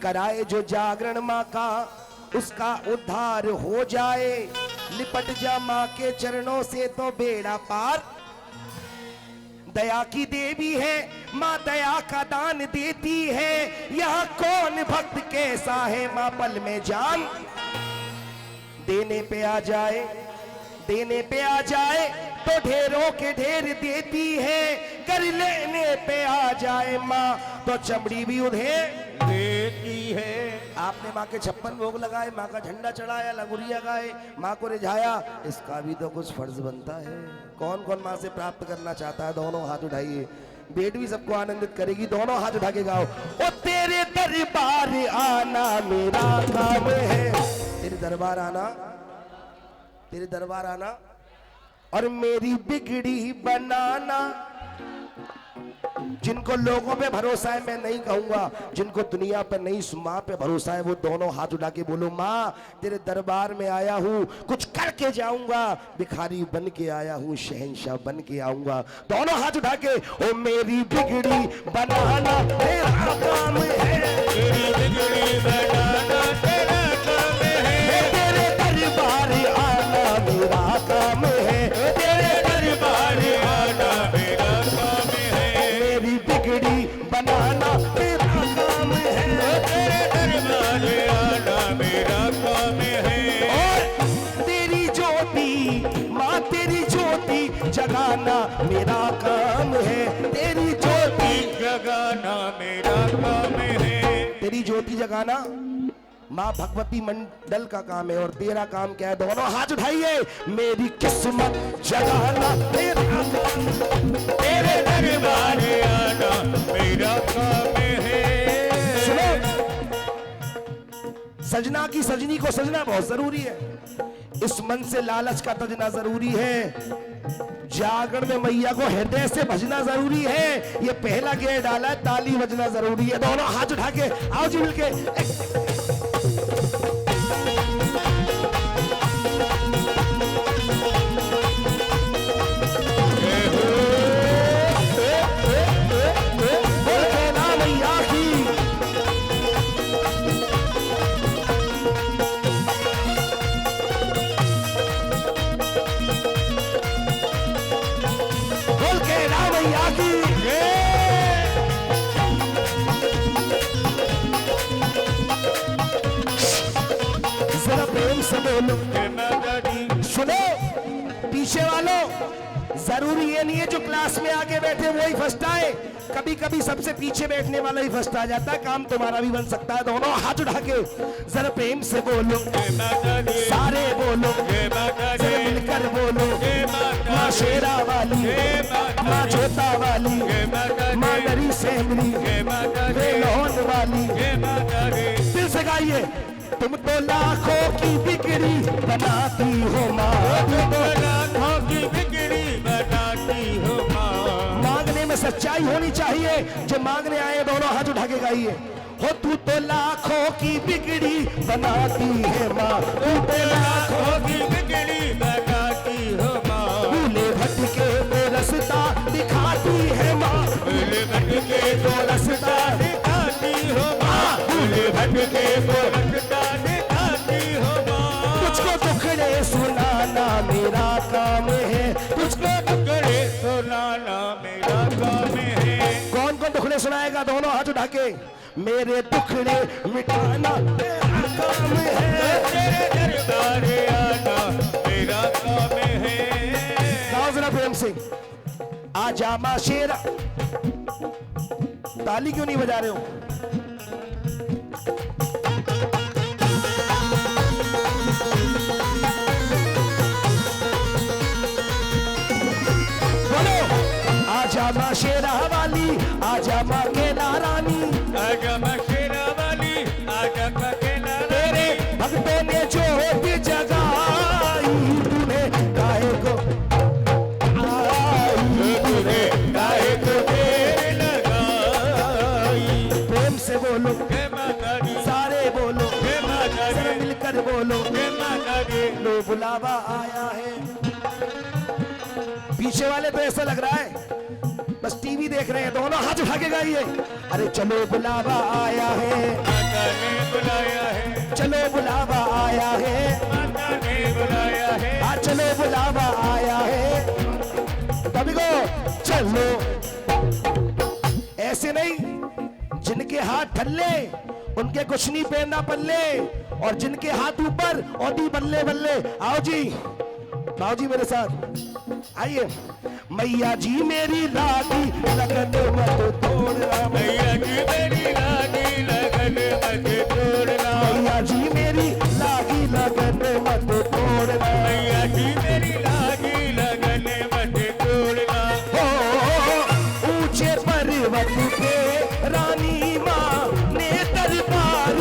कराए जो जागरण माँ का, उसका उद्धार हो जाए। लिपट जा माँ के चरणों से तो बेड़ा पार। दया की देवी है माँ, दया का दान देती है। यहाँ कौन भक्त कैसा है माँ पल में जान। देने पे आ जाए, देने पे आ जाए तो ढेरों के ढेर देती है। कर लेने पे आ जाए माँ तो चमड़ी भी उधेड़ देती है। आपने माँ के 56 भोग लगाए, माँ का झंडा चढ़ाया, लगुरिया गाए, माँ को रिझाया, इसका भी तो कुछ फर्ज बनता है। कौन कौन माँ से प्राप्त करना चाहता है, दोनों हाथ उठाइए। बेट भी सबको आनंदित करेगी, दोनों हाथ उठा के गाओ। ओ तेरे दरबार आना मेरा काम है। तेरे दरबार आना, तेरे दरबार आना और मेरी बिगड़ी बनाना। जिनको लोगों पे भरोसा है मैं नहीं कहूंगा, जिनको दुनिया पे नहीं माँ पे भरोसा है वो दोनों हाथ उठा के बोलो, माँ तेरे दरबार में आया हूँ, कुछ करके जाऊंगा। भिखारी बन के आया हूँ, शहंशाह बन के आऊंगा। दोनों हाथ उठा के, ओ मेरी बिगड़ी बनाना तेरा काम है। मेरी बिगड़ी बनाना तेरा काम है। तेरे दरबार आना मेरा काम है। तेरे दरबार आना मेरा काम है। मेरी बिगड़ी बनाना तेरा काम है। तेरे दरबार आना मेरा काम है। और तेरी ज्योति माँ, तेरी ज्योति जगाना मेरा काम है। तेरी ज्योति जगाना मेरा काम है। तेरी ज्योति जगाना माँ भगवती मंडल का काम है। और तेरा काम क्या है, दोनों हाथ उठाइए। मेरी किस्मत जगाना तेरा काम, तेरे दरबार आना मेरा काम है। सुनो, सजना की सजनी को सजना बहुत जरूरी है। इस मन से लालच का तजना जरूरी है। जागरण में मैया को हृदय से भजना जरूरी है। ये पहला गेयर डाला है, ताली बजना जरूरी है। दोनों हाथ उठा के आओ जी मिलके। सुनो पीछे वालों, जरूरी ये नहीं है जो क्लास में आगे बैठे वही फर्स्ट आए। कभी कभी सबसे पीछे बैठने वाला ही फर्स्ट आ जाता है। काम तुम्हारा भी बन सकता है। दोनों हाथ उठा के जरा प्रेम से बोलो, सारे बोलो, जरा मिलकर बोलो। माँ शेरा वाली, माँ जोता वाली, माँ नरी सेमरी, लोहन वाली। दिल से गाइए। तुम तो लाखों की बिगड़ी बनाती हो माँ, तुम तो लाखों की बिगड़ी बनाती हो माँ। मांगने में सच्चाई होनी चाहिए। जो मांगने आए दोनों हाथ उठा के गाइए। हो तू तो लाखों की बिगड़ी बनाती है माँ, तू तो लाखों की बिगड़ी बनाती हो माँ। भूले भटके को रास्ता दिखाती है माँ, भूले भटके को रास्ता दिखाती हो माँ, भूले भटके को रास्ता दिखाती हो माँ। तुझको टुकड़े सुनाना मेरा काम है, तुझको टुकड़े सुनाना मेरा काम है। कौन कौन टुकड़े सुनाएगा? दोनों हाथ उठा के। मेरे टुकड़े मिटाना तेरा काम है, तेरे दरबार आना मेरा काम है। गाओ जरा प्रेम सिंह। आजा माँ शेरा। ताली क्यों नहीं बजा रहे हो? बोलो। आजा माँ शेरा वाली, आजा माँ केला रानी, आजा माँ शेरा वाली, आजा माँ केला रानी। तेरे भक्तों ने जो भी जगाई, तूने काहे को आई, तूने काहे को देर लगाई। प्रेम से बोलो, सारे बोलो, मिलकर बोलो। लो बुलावा आया है। पीछे वाले तो ऐसा लग रहा है बस टीवी देख रहे हैं। दोनों हाथ उठा के गाइए। अरे चलो बुलावा आया है, हाथ ठल्ले, उनके कुछ नहीं पैदा पल्ले, और जिनके हाथ ऊपर ओदी बल्ले बल्ले। आओ जी, आओ जी मेरे साथ आइए। मैया जी मेरी लागी लगन मत तोड़ना, मैया जी मेरी लागी लगन मत तोड़ना, मैया जी मेरी लागी लगन मत तोड़ना, मैया जी मेरी लागी लगन मत तोड़ना। हो ऊंचे पर्वत पे रानी माँ ने दरबार,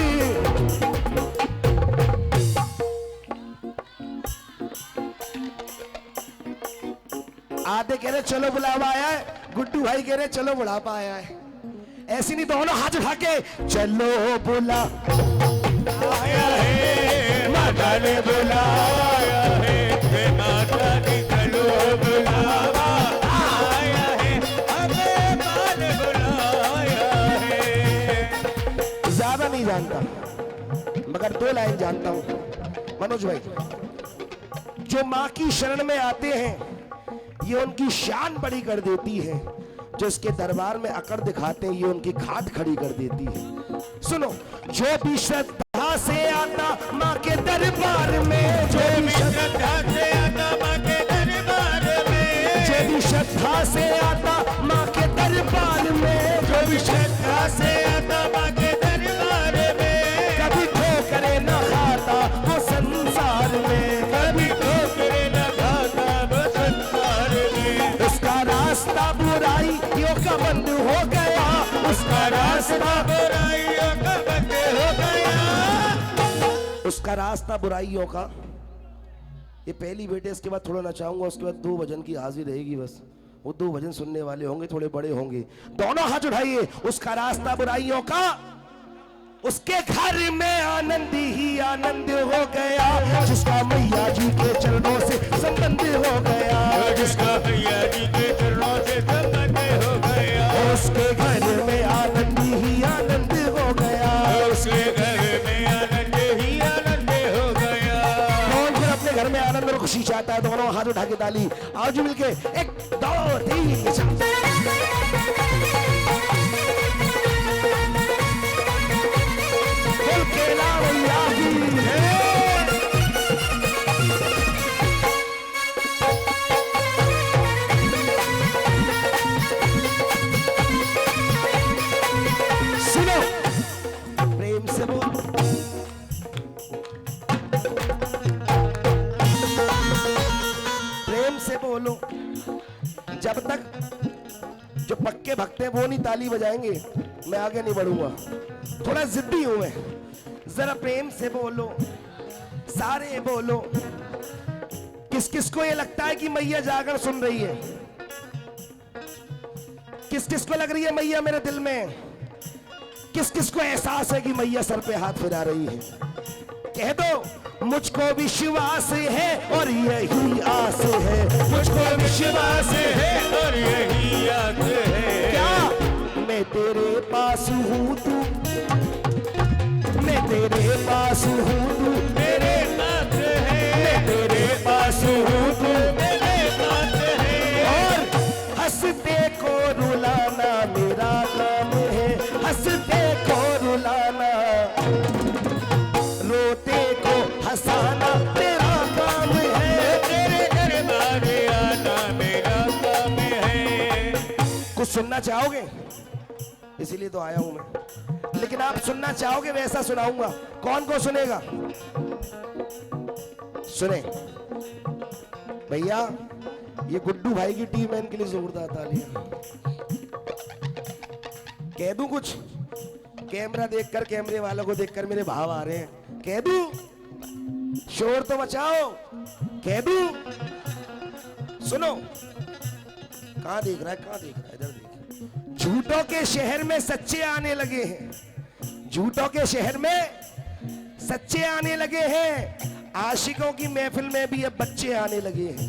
आधे कह रहे चलो बुलावा आया है, गुड्डू भाई कह रहे चलो बुढ़ापा आया है। ऐसी नहीं, दोनों हाथ उठा के चलो बुला आया है माता ने बुलाया है, माता ने चलो बुलावा आया है, हमें माँ ने बुलाया है। ज्यादा नहीं जानता मगर 2 लाइन जानता हूं मनोज भाई। जो माँ की शरण में आते हैं ये उनकी शान बड़ी कर देती है, जो इसके दरबार में अकड़ दिखाते हैं ये उनकी खाट खड़ी कर देती है। सुनो, जो भी श्रद्धा से आता माँ के दरबार में, जो भी श्रद्धा से आता माँ के दरबार में, जो भी श्रद्धा से आता माँ के दरबार में, जो भी श्रद्धा से आता माँ के दरबार में, कभी ठोकरे न खाता वो संसार में, कभी ठोकरे न खाता वो संसार में। उसका रास्ता बुराइयों का बंद हो गया, उसका रास्ता बुराइयों का बंद हो गया, उसका रास्ता बुराइयों का। ये पहली बेटे, इसके बाद थोड़ा नचाऊंगा, उसके बाद 2 भजन की हाजिर रहेगी बस। वो 2 भजन सुनने वाले होंगे, थोड़े बड़े होंगे। दोनों हाथ उठाइए। उसका रास्ता बुराइयों का, उसके घर में आनंद ही आनंद हो गया, जिसका मैया जी के चरणों से संबंध हो गया, जिसका मैया जी के चरणों से संबंध हो गया, उसके घर में आनंद ही आनंद हो गया, उसके घर में आनंद ही आनंद हो गया। कौन फिर अपने घर में आनंद और खुशी चाहता है? दोनों हाथ उठा के ताली। आओ जी मिलके 1 2 3 बोल के ला मैया की। सुनो, प्रेम से बोल, प्रेम से बोलो। जब तक जो पक्के भक्त हैं वो नहीं ताली बजाएंगे मैं आगे नहीं बढ़ूंगा। थोड़ा जिद्दी हूं मैं। जरा प्रेम से बोलो, सारे बोलो। किस किस को ये लगता है कि मैया जाकर सुन रही है? किस किस को लग रही है मैया मेरे दिल में? किस किस को एहसास है कि मैया सर पे हाथ फिरा रही है? कह दो, मुझको विश्वास है और यही आस है, मुझको विश्वास है और यही आस है। क्या मैं तेरे पास हूँ, तू मैं तेरे पास हूँ, तू मेरे साथ है, मैं तेरे पास हूँ, तू मेरे साथ है। और हंसते को रुलाना मेरा काम है, हंसते को रुलाना, रोते को हंसाना तेरा काम है, तेरे दरबार आना मेरा काम है। कुछ सुनना चाहोगे? इसीलिए तो आया हूं मैं। लेकिन आप सुनना चाहोगे वैसा सुनाऊंगा। कौन को सुनेगा? सुने भैया, ये गुड्डू भाई की टीम है, इनके लिए जोरदार तालियां। कह दूं कुछ? कैमरा देखकर, कैमरे वालों को देखकर मेरे भाव आ रहे हैं। कह दूं? शोर तो मचाओ। कह दूं? सुनो, कहां देख रहा है, कहां देख रहा है? इधर देख। झूठों के शहर में सच्चे आने लगे हैं, झूठों के शहर में सच्चे आने लगे हैं, आशिकों की महफिल में भी अब बच्चे आने लगे हैं।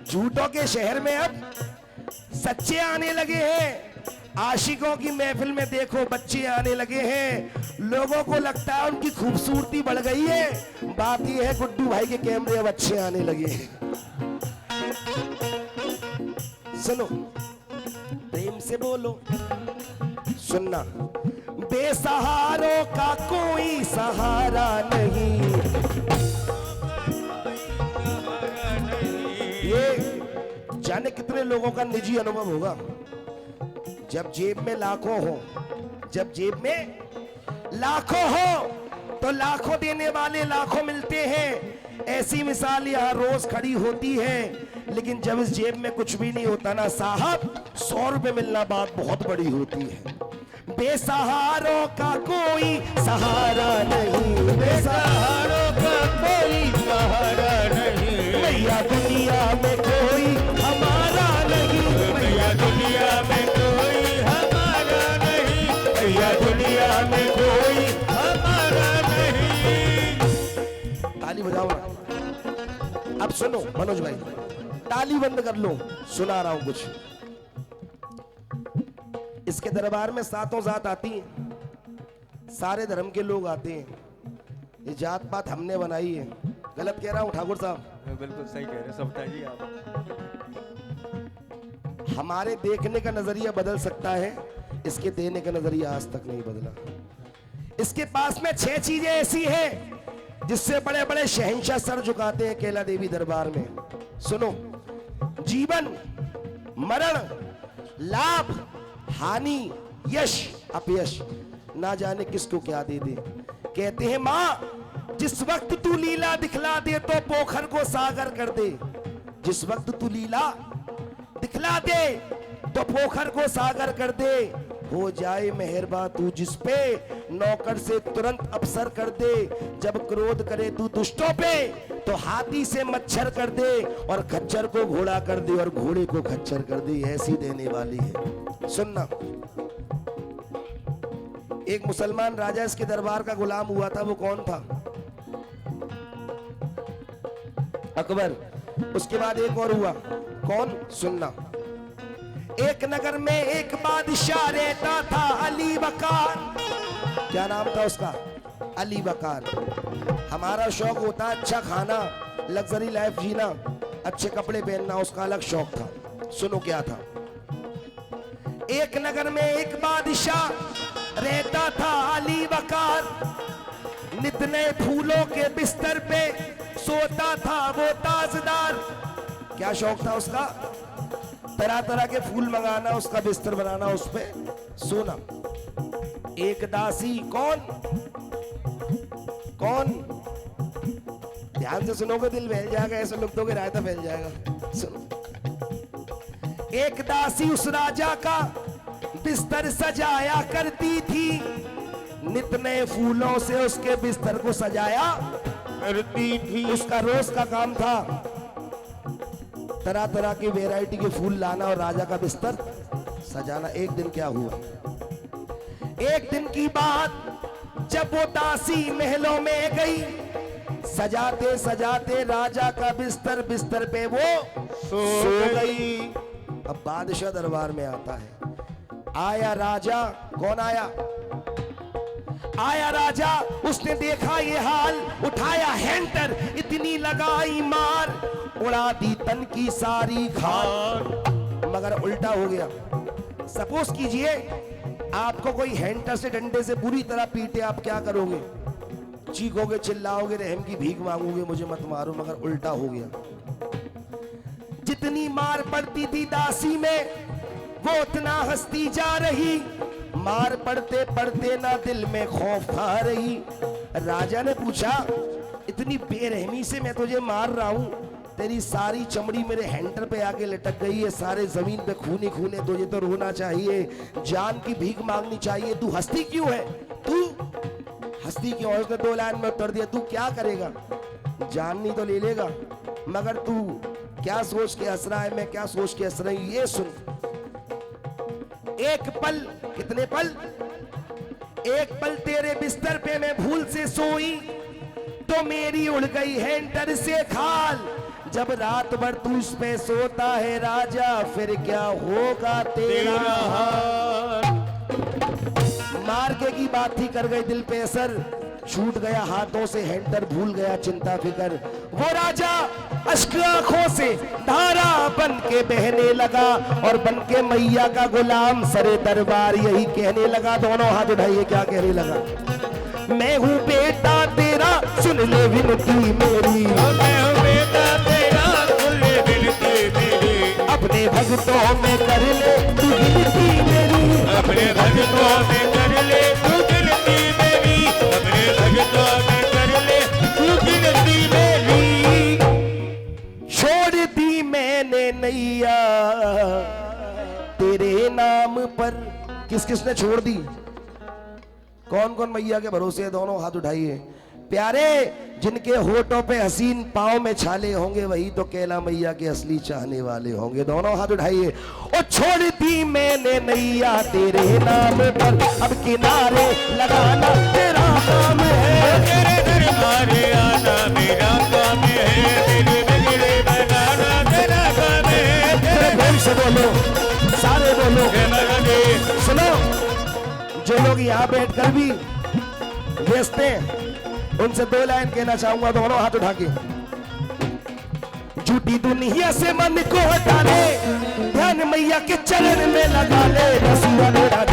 झूठों के शहर में अब सच्चे आने लगे हैं, आशिकों की महफिल में देखो बच्चे आने लगे हैं। लोगों को लगता है उनकी खूबसूरती बढ़ गई है, बात यह है गुड्डू भाई के कैमरे अब अच्छे आने लगे हैं। सुनो, प्रेम से बोलो। सुनना, बेसहारों का कोई सहारा नहीं। ये जाने कितने लोगों का निजी अनुभव होगा, जब जेब में लाखों हो, जब जेब में लाखों हो तो लाखों देने वाले लाखों मिलते हैं। ऐसी मिसाल यहाँ रोज खड़ी होती है, लेकिन जब इस जेब में कुछ भी नहीं होता ना साहब, 100 रुपए मिलना बात बहुत बड़ी होती है। बेसहारों का कोई सहारा नहीं, बेसहारों का कोई सहारा नहीं, भैया दुनिया में कोई हमारा नहीं, भैया दुनिया में कोई हमारा नहीं, भैया दुनिया में कोई हमारा नहीं। ताली बजाओ ना। अब सुनो मनोज भाई, ताली बंद कर लो, सुना रहा हूं कुछ। इसके दरबार में सातों जात आती हैं, सारे धर्म के लोग आते हैं। ये जात पात हमने बनाई है। गलत कह रहा हूं ठाकुर साहब? बिल्कुल सही कह रहे हैं समता जी आप। हमारे देखने का नजरिया बदल सकता है, इसके देने का नजरिया आज तक नहीं बदला। इसके पास में 6 चीजें ऐसी हैं जिससे बड़े बड़े शहंशाह सर झुकाते हैं केला देवी दरबार में। सुनो, जीवन, मरण, लाभ, हानि, यश, अपयश, ना जाने किसको क्या दे दे। कहते हैं मां, जिस वक्त तू लीला दिखला दे तो पोखर को सागर कर दे। जिस वक्त तू लीला दिखला दे तो पोखर को सागर कर दे। हो जाए मेहरबा तू जिस पे, नौकर से तुरंत अफसर कर दे। जब क्रोध करे तू दुष्टों पे, तो हाथी से मच्छर कर दे, और खच्चर को घोड़ा कर दे, और घोड़े को खच्चर कर दे। ऐसी देने वाली है। सुनना, एक मुसलमान राजा इसके दरबार का गुलाम हुआ था। वो कौन था? अकबर। उसके बाद एक और हुआ। कौन? सुनना, एक नगर में एक बादशाह रहता था, अली बकार। क्या नाम था उसका? अली बकार। हमारा शौक होता अच्छा खाना, लग्जरी लाइफ जीना, अच्छे कपड़े पहनना, उसका अलग शौक था। सुनो क्या था। एक नगर में एक बादशाह रहता था, अली बकार। नित नए फूलों के बिस्तर पे सोता था वो ताजदार। क्या शौक था उसका? तरह तरह के फूल मंगाना, उसका बिस्तर बनाना, उस पे सोना। एक दासी, कौन? कौन? ध्यान से सुनोगे दिल बहल जाएगा, ऐसे लोग दोगे रायता फैल जाएगा। सुनो, एक दासी उस राजा का बिस्तर सजाया करती थी। नित नए फूलों से उसके बिस्तर को सजाया करती थी। उसका रोज का काम था तरह तरह की वैरायटी के फूल लाना और राजा का बिस्तर सजाना। एक दिन क्या हुआ? एक दिन की बात, जब वो दासी महलों में गई, सजाते सजाते राजा का बिस्तर, बिस्तर पे वो सो गई। अब बादशाह दरबार में आता है। आया राजा। कौन आया? आया राजा। उसने देखा ये हाल, उठाया हैंटर, इतनी लगाई मार, उड़ा दी तन की सारी खाल। मगर उल्टा हो गया। सपोज कीजिए आपको कोई हैंटर से, डंडे से बुरी तरह पीटे, आप क्या करोगे? चीखोगे, चिल्लाओगे, रहम की भीख मांगोगे, मुझे मत मारो। मगर उल्टा हो गया। जितनी मार पड़ती थी दासी में, वो उतना हंसती जा रही। मार पड़ते पड़ते ना दिल में खौफ खा रही। राजा ने पूछा, इतनी बेरहमी से मैं तुझे मार रहा हूं, तेरी सारी चमड़ी मेरे हैंटर पे आके लटक गई है, सारे जमीन पे खूनी खूने, तुझे तो रोना चाहिए, जान की भीख मांगनी चाहिए, तू हंसती क्यों है? तू हंसती क्यों? उसने 2 लाइन में उत्तर दिया, तू क्या करेगा? जान नहीं तो ले लेगा, मगर तू क्या सोच के हंस रहा है, मैं क्या सोच के हंस रही हूं, ये सुन। एक पल, कितने पल? एक पल तेरे बिस्तर पे मैं भूल से सोई, तो मेरी उड़ गई हैंटर से खाल। जब रात भर तू इस पे सोता है राजा, फिर क्या होगा तेरा हाल। मार्के की बात ही कर गई, दिल पे असर। छूट गया हाथों से हैंडर, भूल गया चिंता फिकर। वो राजा अश्क आंखों से धारा बन के बहने लगा और बन के मैया का गुलाम सरे दरबार यही कहने लगा। दोनों हाथ उठाइए, क्या कहने लगा? मैं हूँ बेटा तेरा सुन ले विनती मेरी, मैं हूँ बेटा तेरा सुन ले विनती मेरी, अपने भक्तों में कर ले तू गिनती मेरी, अपने भक्तों में कर ले तू गिनती मेरी, अपने भक्तों में कर ले तू गिनती मेरी। छोड़ दी मैंने नैया तेरे नाम पर। किस किसने छोड़ दी? कौन कौन मैया के भरोसे है? दोनों हाथ उठाइए। प्यारे, जिनके होठों पे हसीन पाँव में छाले होंगे वही तो कैला मैया के असली चाहने वाले होंगे। दोनों हाथ उठाइए। ओ छोड़ दी मैंने नैया तेरे नाम पर, अब किनारे लगाना तेरा काम है। तेरे दरबार आना मेरा काम है, तेरे बिगड़े बनाना तेरा काम है। तेरे बोल से बोलो, सारे बोलो। जय माता दी। सुनो, जो लोग यहाँ बैठकर भी व्यस्त हैं उनसे 2 लाइन कहना चाहूंगा। दोनों हाथ उठा के। झूठी दुनिया से मन को हटा ले, ध्यान मैया के चरण में लगा ले। रसिया मेरा